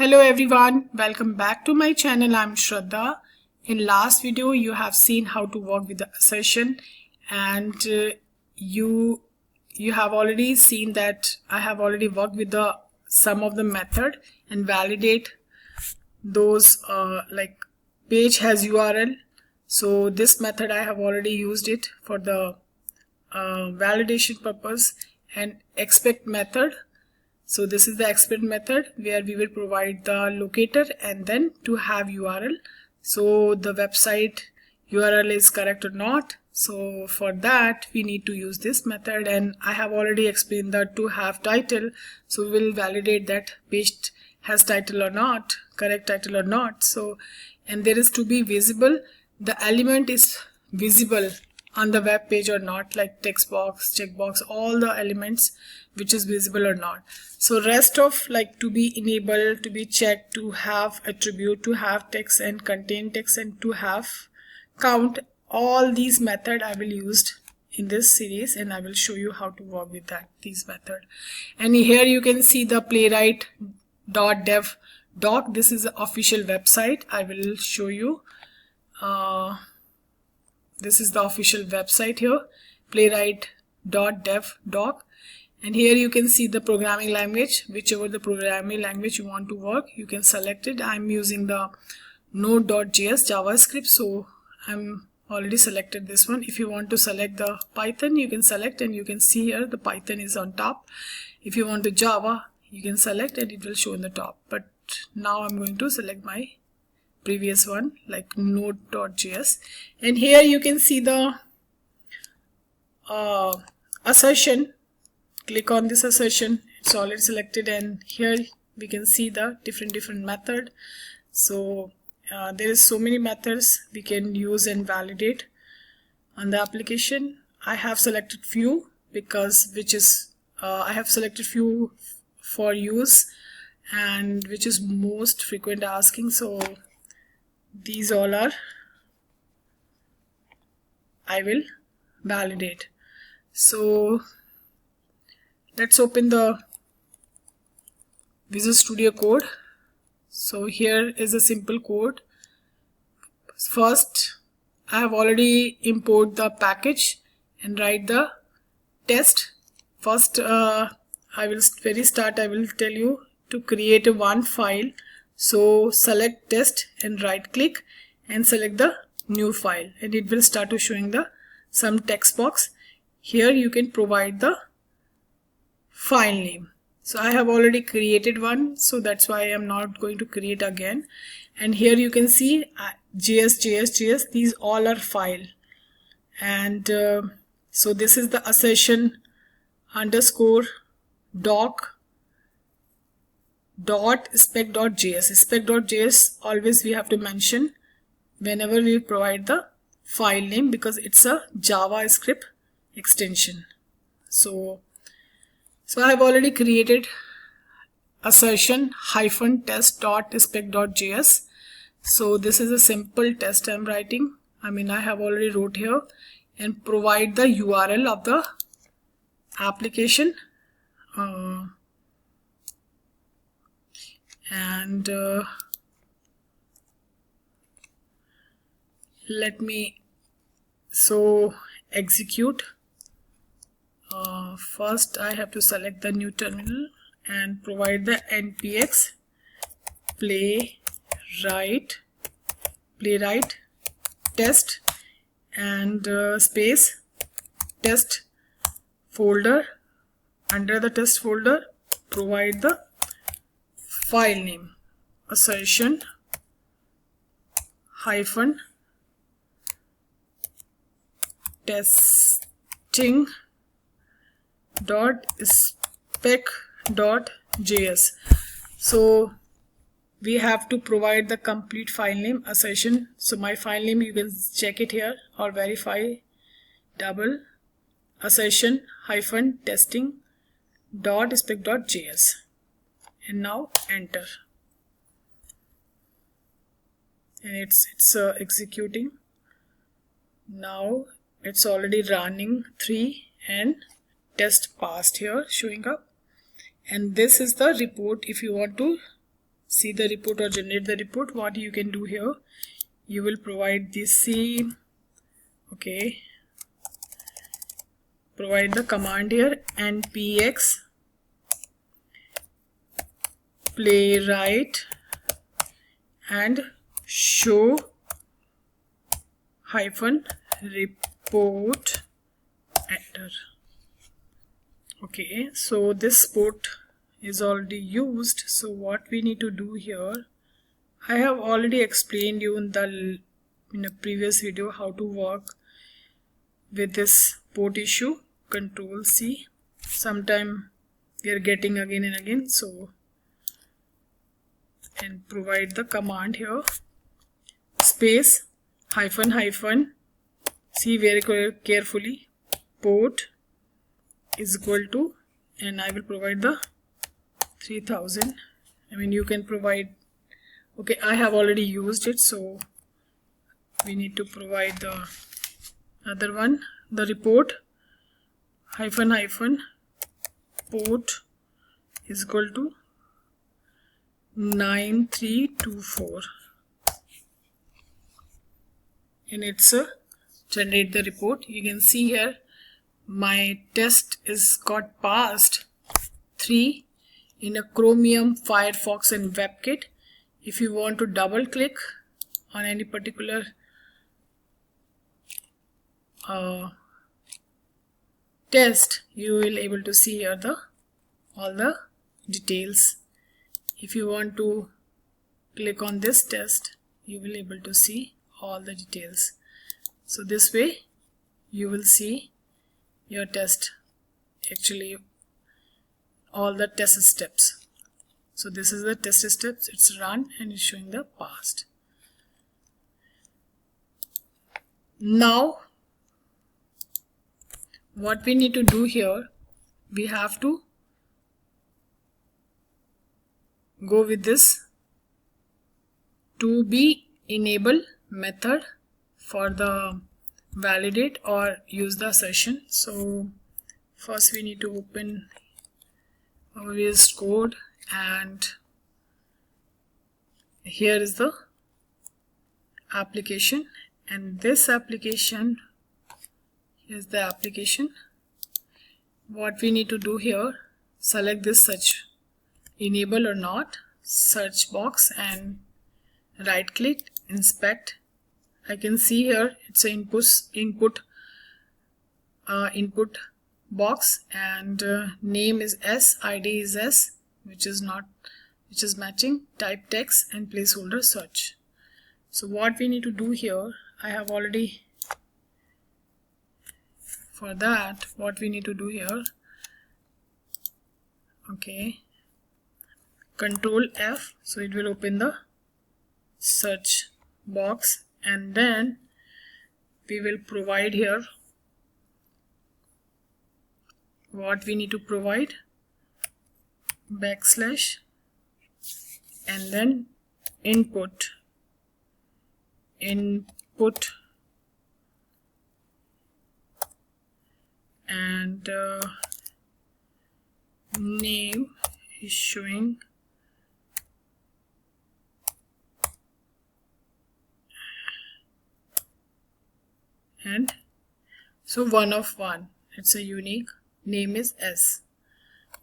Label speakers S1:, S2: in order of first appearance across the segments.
S1: Hello everyone, welcome back to my channel. I'm Shraddha. In last video you have seen how to work with the assertion, and you have already seen that I have already worked with the some of the method and validate those like page has URL. So this method I have already used it for the validation purpose. And expect method, so this is the expect method where we will provide the locator and then to have URL. So the website URL is correct or not. So for that we need to use this method, and I have already explained that to have title. So we will validate that page has title or not, correct title or not. So, and there is to be visible, the element is visible on the web page or not, like text box, checkbox, all the elements which is visible or not. So rest of like to be enabled, to be checked, to have attribute, to have text and contain text, and to have count, all these method I will use in this series, and I will show you how to work with these method. And here you can see the playwright.dev doc. This is the official website. I will show you. This is the official website here, playwright.dev doc, and here you can see the programming language. Whichever the programming language you want to work, you can select it. I'm using the node.js JavaScript, so I'm already selected this one. If you want to select the Python, you can select, and you can see here the Python is on top. If you want the Java, you can select and it will show in the top, but now I'm going to select my previous one like node.js. And here you can see the assertion. Click on this assertion, it's already selected, and here we can see the different method. So there is so many methods we can use and validate on the application. I have selected few because I have selected few for use and which is most frequent asking. So these all are I will validate. So let's open the Visual Studio Code. So here is a simple code. First I have already import the package and write the test. First I will tell you to create a one file. So select test and right click and select the new file, and it will start to showing the some text box. Here you can provide the file name. So I have already created one, so that's why I am not going to create again. And here you can see JS, these all are file. And so this is the assertion underscore doc spec.js. Spec.js always we have to mention whenever we provide the file name, because it's a JavaScript extension. So I have already created assertion -test.spec.js. So this is a simple test I'm writing. I have already wrote here, and provide the URL of the application. Let me execute. First I have to select the new terminal and provide the npx playwright test and space test folder. Under the test folder provide the file name assertion -testing.spec.js. So we have to provide the complete file name assertion. So my file name, you can check it here or verify double assertion -testing.spec.js, and now enter, and it's executing. Now it's already running 3 and test passed here showing up. And this is the report if you want to see the report or generate the report, what you can do here, you will provide the same, okay, provide the command here npx playwright and show hyphen report enter. Okay, so this port is already used. So what we need to do here, I have already explained you in a previous video how to work with this port issue. Control C. Sometime we are getting again and again, so and provide the command here space hyphen hyphen, see very carefully, port is equal to, and I will provide the 3000. I mean, you can provide, okay, I have already used it, so we need to provide the other one, the report hyphen hyphen port is equal to 9324, and it's a generate the report. You can see here my test is got passed 3 in a Chromium, Firefox and WebKit. If you want to double click on any particular test, you will able to see here all the details. If you want to click on this test, you will able to see all the details. So this way you will see your test, actually all the test steps. So this is the test steps, it's run and it's showing the past. Now what we need to do here, we have to go with this to be enable method for the validate or use the assertion. So first we need to open our VS Code, and here is the application, and this application is the application. What we need to do here, select this search enable or not search box and right click, inspect. I can see here it's an input box, and name is S, ID is S, which is matching, type text and placeholder search. So what we need to do here, I have already, for that what we need to do here, okay, Control F, so it will open the search box, and then we will provide here what we need to provide, backslash and then input and name is showing and so 1 of 1, it's a unique, name is S.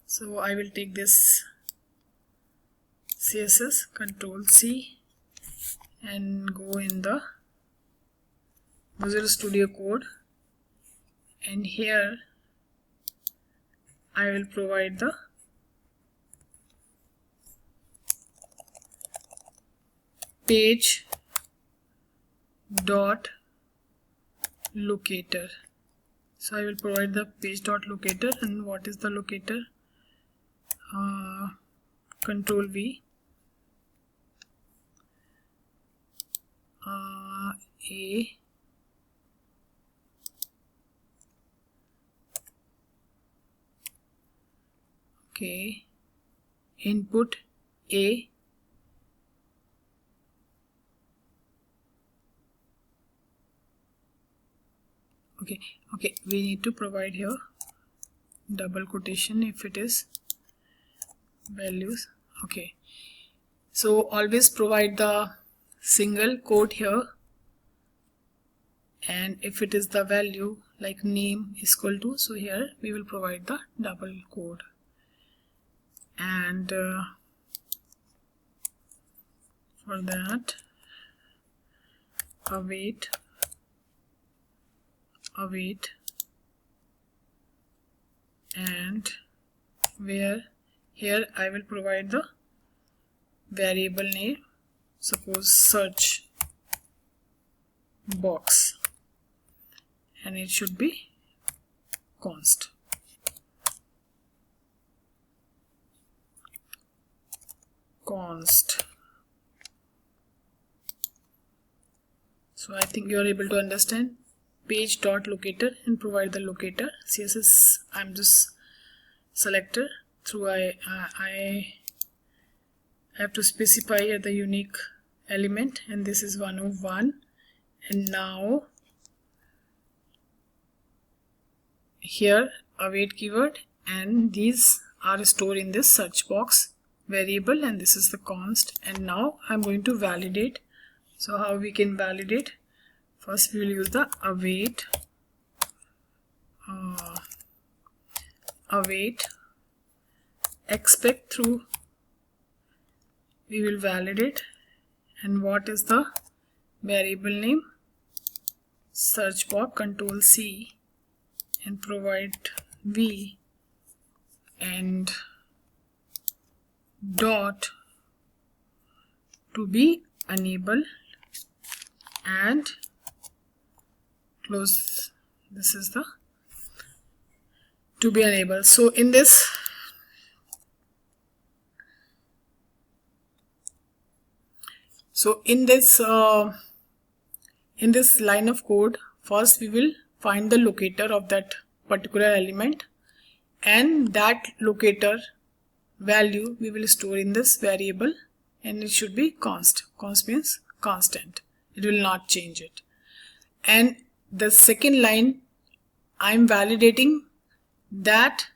S1: So I will take this CSS, Control C, and go in the Visual Studio Code, and here I will provide the page dot locator. So I will provide the page dot locator, and what is the locator? Control V, A, okay, input A, okay, we need to provide here double quotation if it is values, okay. So always provide the single quote here, and if it is the value like name is equal to, so here we will provide the double quote. And for that, await, and where here I will provide the variable name, suppose search box, and it should be const. So I think you are able to understand. Page dot locator, and provide the locator. CSS I'm just selector through I have to specify here the unique element, and this is 101. And now here await keyword, and these are stored in this search box variable, and this is the const. And now I'm going to validate. So how we can validate? First we will use the await expect through we will validate. And what is the variable name? Search box, Control C, and provide v and dot to be enabled, and close. This is the to be enabled. So in this line of code, first we will find the locator of that particular element, and that locator value we will store in this variable, and it should be const. Const means constant, it will not change it. And the second line, I am validating that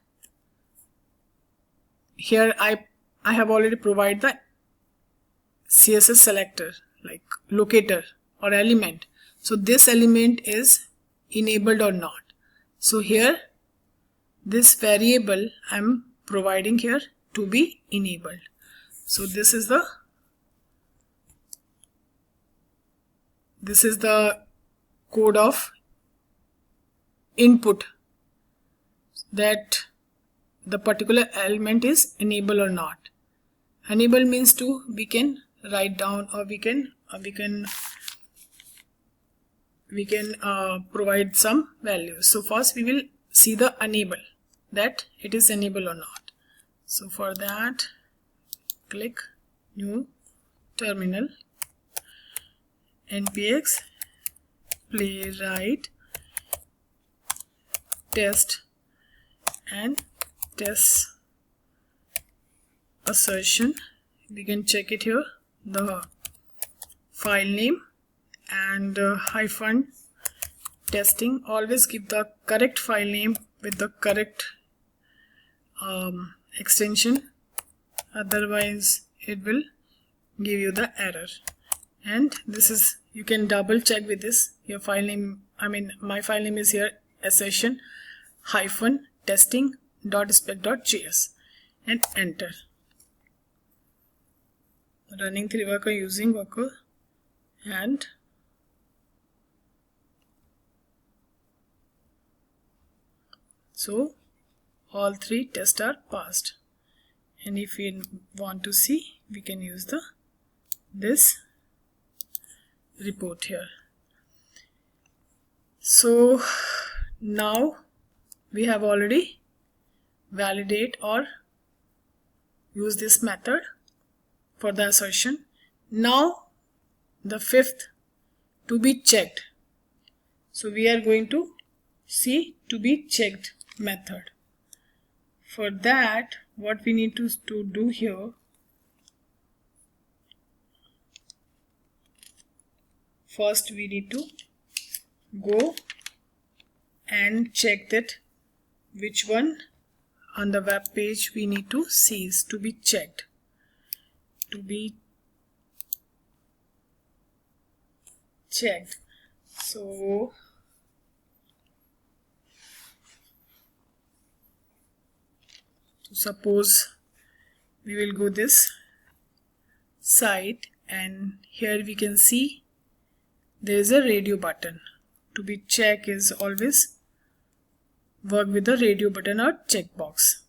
S1: here I have already provided the CSS selector like locator or element. So this element is enabled or not. So here this variable I am providing here to be enabled. So this is the code of input, that the particular element is enabled or not. Enable means we can write down, or we can provide some values. So first we will see the enable, that it is enabled or not. So for that, click new terminal, npx playwright test and test assertion. We can check it here, the file name and hyphen testing. Always give the correct file name with the correct extension, otherwise it will give you the error. And this is, you can double check with this, your file name, my file name is here assertion hyphen testing .spec.js, and enter. Running 3 worker, using worker, and so all 3 tests are passed. And if we want to see, we can use this report here. So now we have already validate or use this method for the assertion. Now the fifth, to be checked. So we are going to see to be checked method. For that, what we need to do here, first we need to go and check that which one on the web page we need to see is to be checked. To be checked. So suppose we will go this site, and here we can see there is a radio button. To be checked is always work with the radio button or checkbox.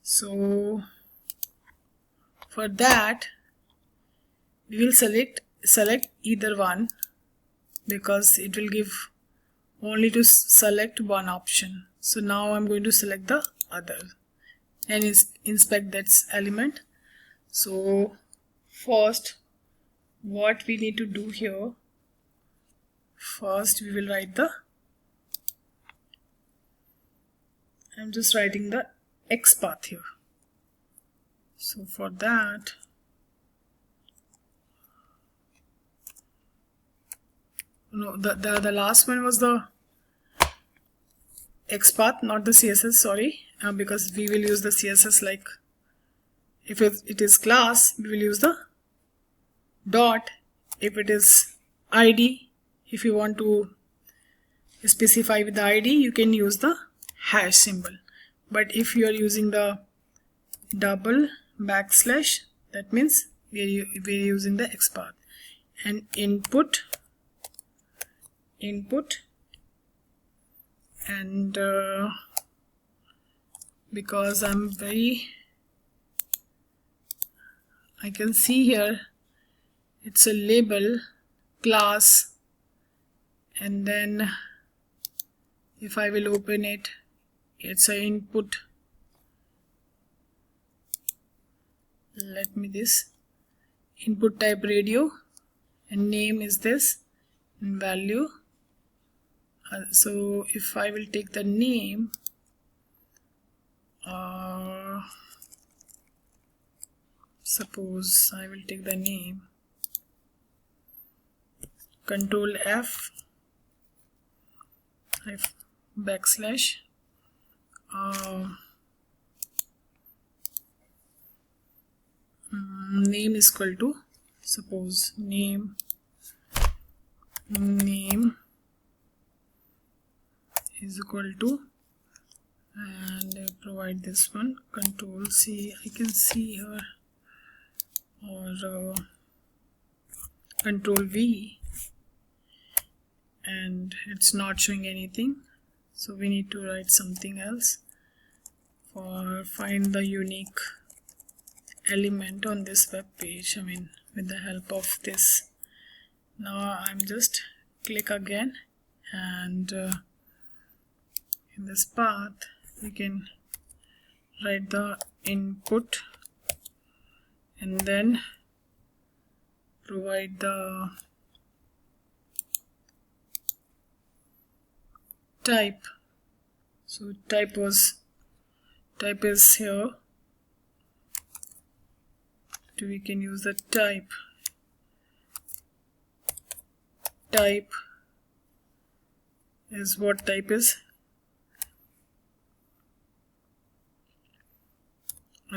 S1: So for that we will select either one, because it will give only to select one option. So now I'm going to select the other and inspect that element. So first what we need to do here, first we will write I'm just writing the X path here. So for that the last one was the X path, not the CSS, sorry, because we will use the CSS, like if it is class we will use the dot. If it is ID, if you want to specify with the ID, you can use the hash symbol. But if you are using the double backslash, that means we're using the X path. And input, and because I can see here it's a label class, and then if I will open it, it's a input. Let me this input type radio, and name is this, and value. So if I will take the name, suppose I will take the name, Control F, backslash, name is equal to, suppose name is equal to, and I provide this one, Control C, I can see here, or Control V, and it's not showing anything. So we need to write something else for find the unique element on this web page, I mean with the help of this. Now I'm just click again, and in this path we can write the input, and then provide the type. So type is here, so we can use the type is, what type is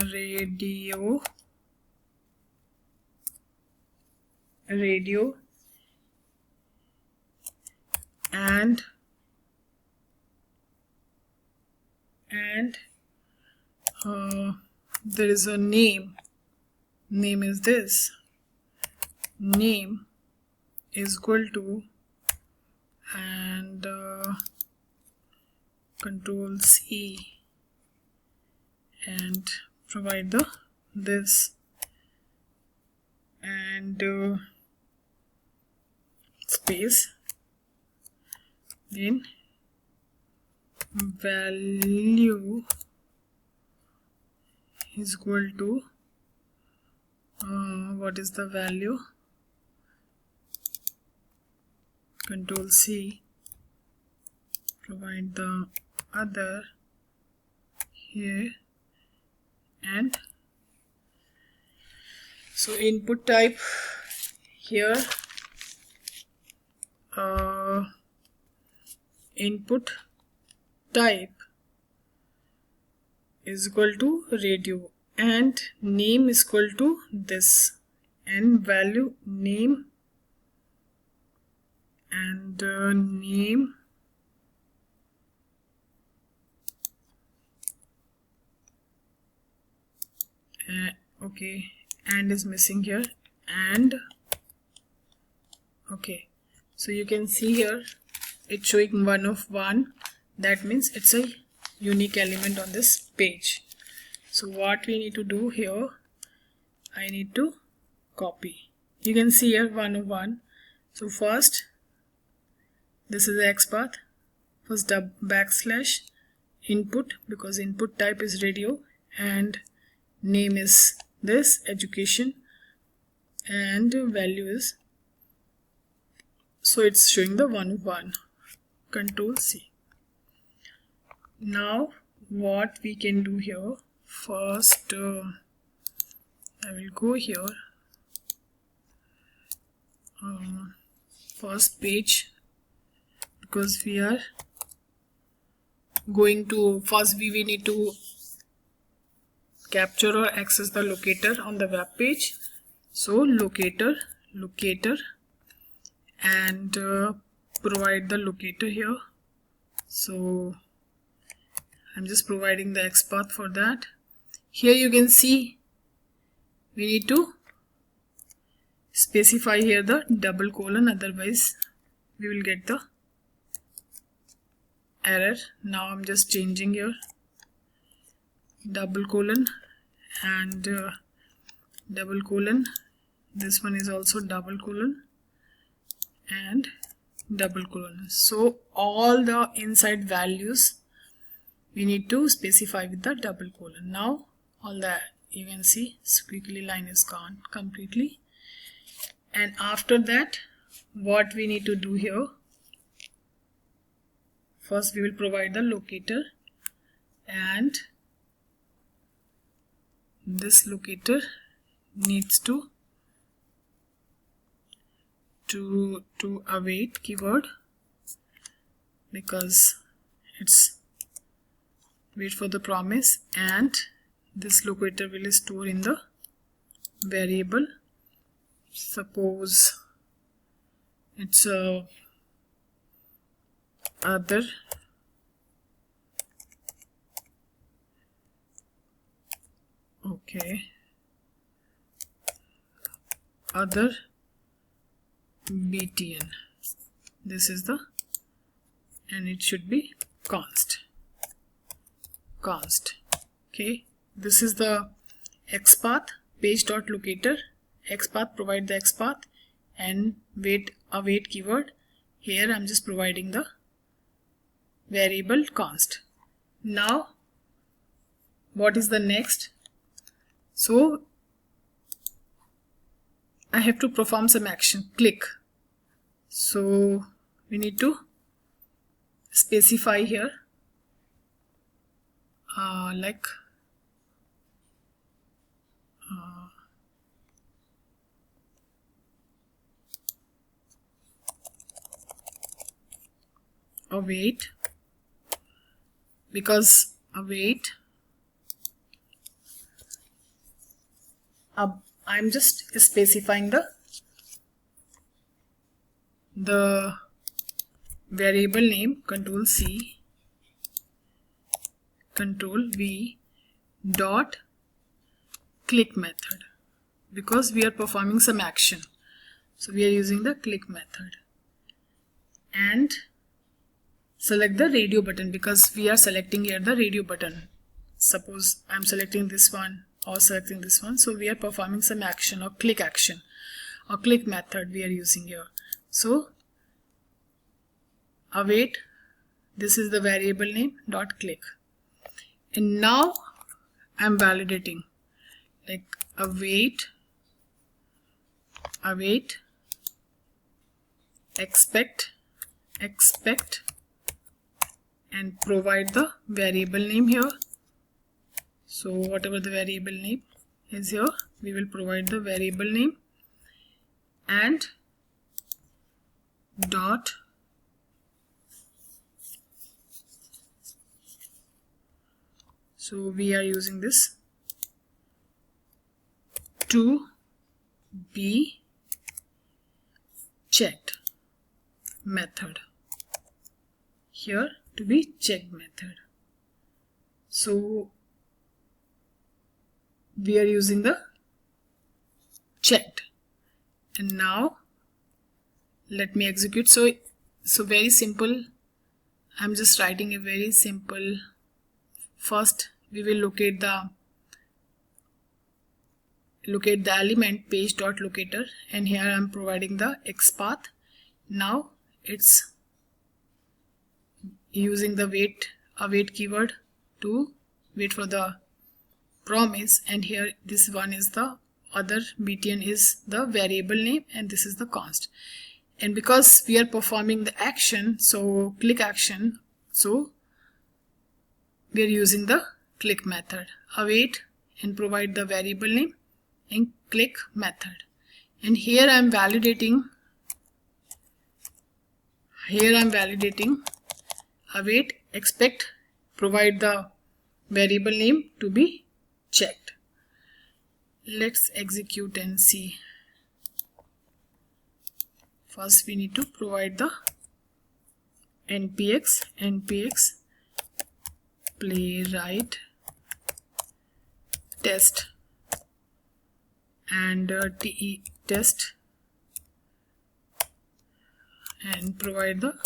S1: radio, and there is a name is this, name is equal to, and Control C, and provide the this, and space, then value is equal to, what is the value, Control C, provide the other here, and so input type here, input type is equal to radio, and name is equal to this, and value name and name, okay, and is missing here, and okay, so you can see here it's showing 1 of 1. That means it's a unique element on this page. So what we need to do here, I need to copy. You can see here 1 of 1. So first, this is the XPath. First backslash input, because input type is radio, and name is this, education, and value is, so it's showing the 1 of 1. Control C. Now what we can do here, first I will go here, first page, because we are going to, first we need to capture or access the locator on the web page. So locator, and provide the locator here. So I'm just providing the XPath for that. Here you can see we need to specify here the double colon, otherwise we will get the error. Now I'm just changing here double colon and double colon. This one is also double colon and double colon. So all the inside values we need to specify with the double colon. Now all that you can see squiggly line is gone completely. And after that, what we need to do here, first we will provide the locator, and this locator needs to await keyword, because it's wait for the promise, and this locator will store in the variable. Suppose it's a other, okay, other btn. This is the, and it should be const. Okay, this is the XPath page.locator. XPath, provide the XPath, and await keyword. Here I'm just providing the variable const. Now what is the next? So I have to perform some action, click. So we need to specify here like await, because await, I'm just specifying the variable name, Control C, Control V, dot click method, because we are performing some action, so we are using the click method, and select the radio button, because we are selecting here the radio button. Suppose I'm selecting this one or selecting this one, so we are performing some action or click action or click method we are using here. So await, this is the variable name, dot click, and now I'm validating, like await, expect, and provide the variable name here. So whatever the variable name is here, we will provide the variable name, and dot so we are using this to be checked. method. Here to be checked method. So we are using the checked. And now let me execute. So very simple. I'm just writing a very simple. First we will locate the element page.locator, and here I'm providing the XPath. Now it's using the await keyword to wait for the promise, and here this one is the other btn is the variable name, and this is the const. And because we are performing the action, so click action, so we are using the click method. Await and provide the variable name and click method. And here I'm validating await, expect, provide the variable name to be checked. Let's execute and see. First we need to provide the npx playwright test and te test, and provide the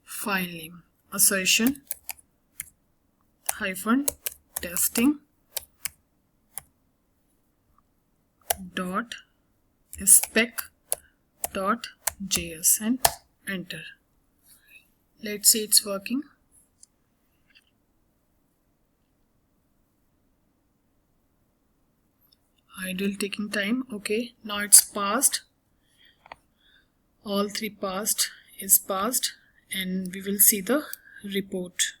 S1: file name assertion -testing .spec.js and enter. Let's see it's working. Idle taking time. Okay, now it's passed. All three is passed, and we will see the report.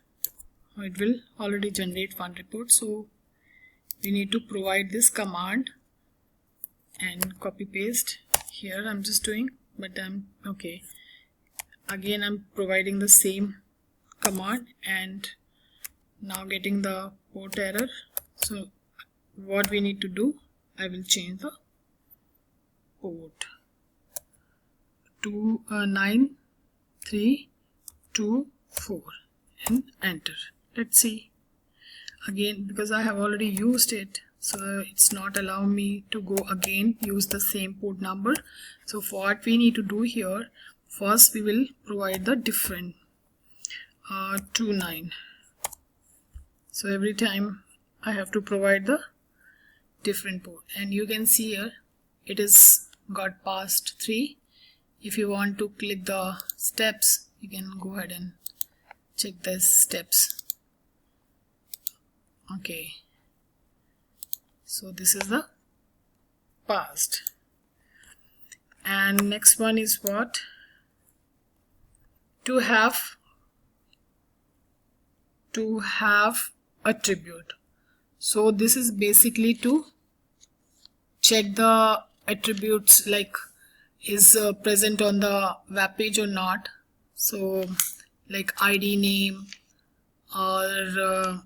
S1: It will already generate one report, so we need to provide this command and copy paste. Here I'm just doing, but I'm okay. Again I'm providing the same command and now getting the port error. So what we need to do, I will change the port to 9324 and enter. Let's see. Again, because I have already used it, so it's not allowing me to go again use the same port number. So for what we need to do here, first we will provide the different 29. So every time I have to provide the different port, and you can see here it is got past 3. If you want to click the steps, you can go ahead and check the steps. Okay, so this is the past. And next one is what? To have attribute. So this is basically to check the attributes, like is present on the web page or not. So like ID name or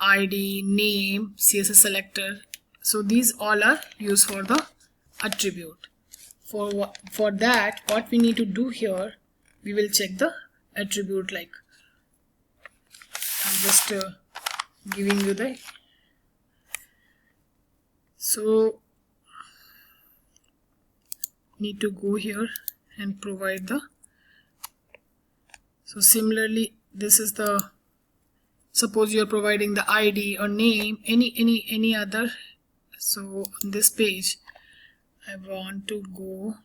S1: ID name, CSS selector. So these all are used for the attribute. For that, what we need to do here, we will check the attribute. Like I'm just giving you the, so need to go here and provide the, so similarly this is the, suppose you are providing the ID or name, any other. So on this page I want to go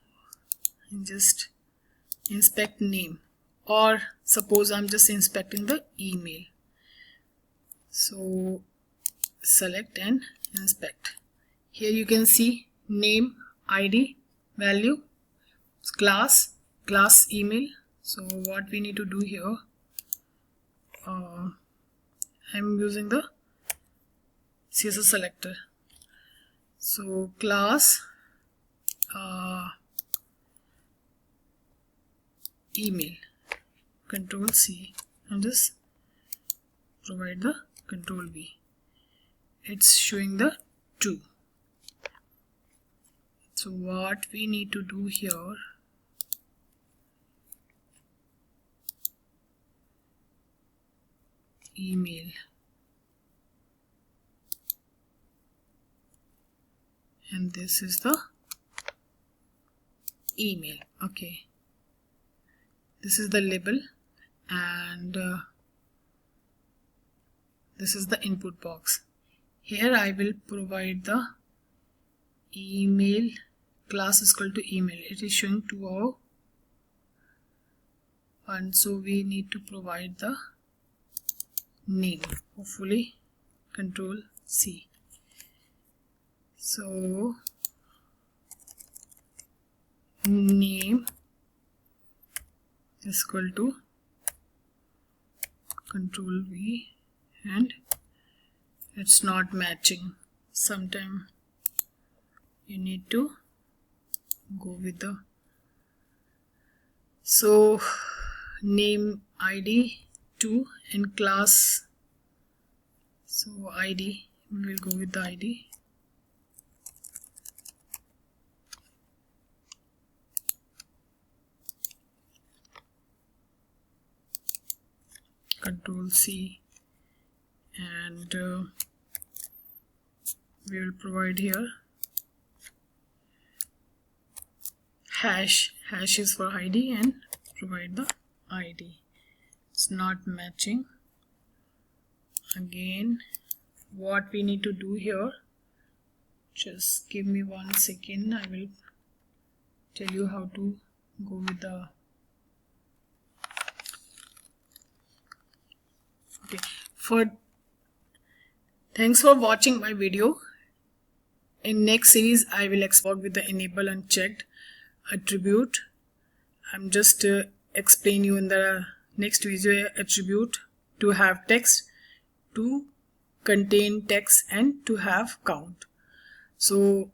S1: and just inspect name, or suppose I'm just inspecting the email. So select and inspect. Here you can see name, ID, value, class email. So what we need to do here, I'm using the CSS selector. So class email, control C, and just provide the control V. It's showing the 2. So what we need to do here, email, and this is the email. Okay, this is the label, and this is the input box. Here I will provide the email class is equal to email. It is showing 201, so we need to provide the name. Hopefully Control C. So name is equal to Control V, and it's not matching. Sometime you need to go with the, so name ID 2 and class, so ID, we will go with the ID. Control C, and we will provide here hash is for ID, and provide the ID. It's not matching. Again, what we need to do here, just give me 1 second, I will tell you how to go with the, okay, thanks for watching my video. In next series I will work with the enable unchecked attribute. I'm just explain you in the next video attribute to have text, to contain text, and to have count. So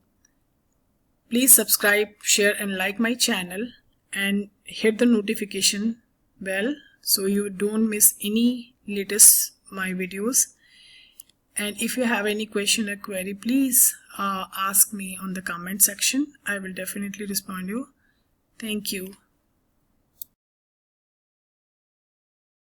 S1: please subscribe, share and like my channel, and hit the notification bell so you don't miss any latest my videos. And if you have any question or query, please ask me on the comment section. I will definitely respond you. Thank you.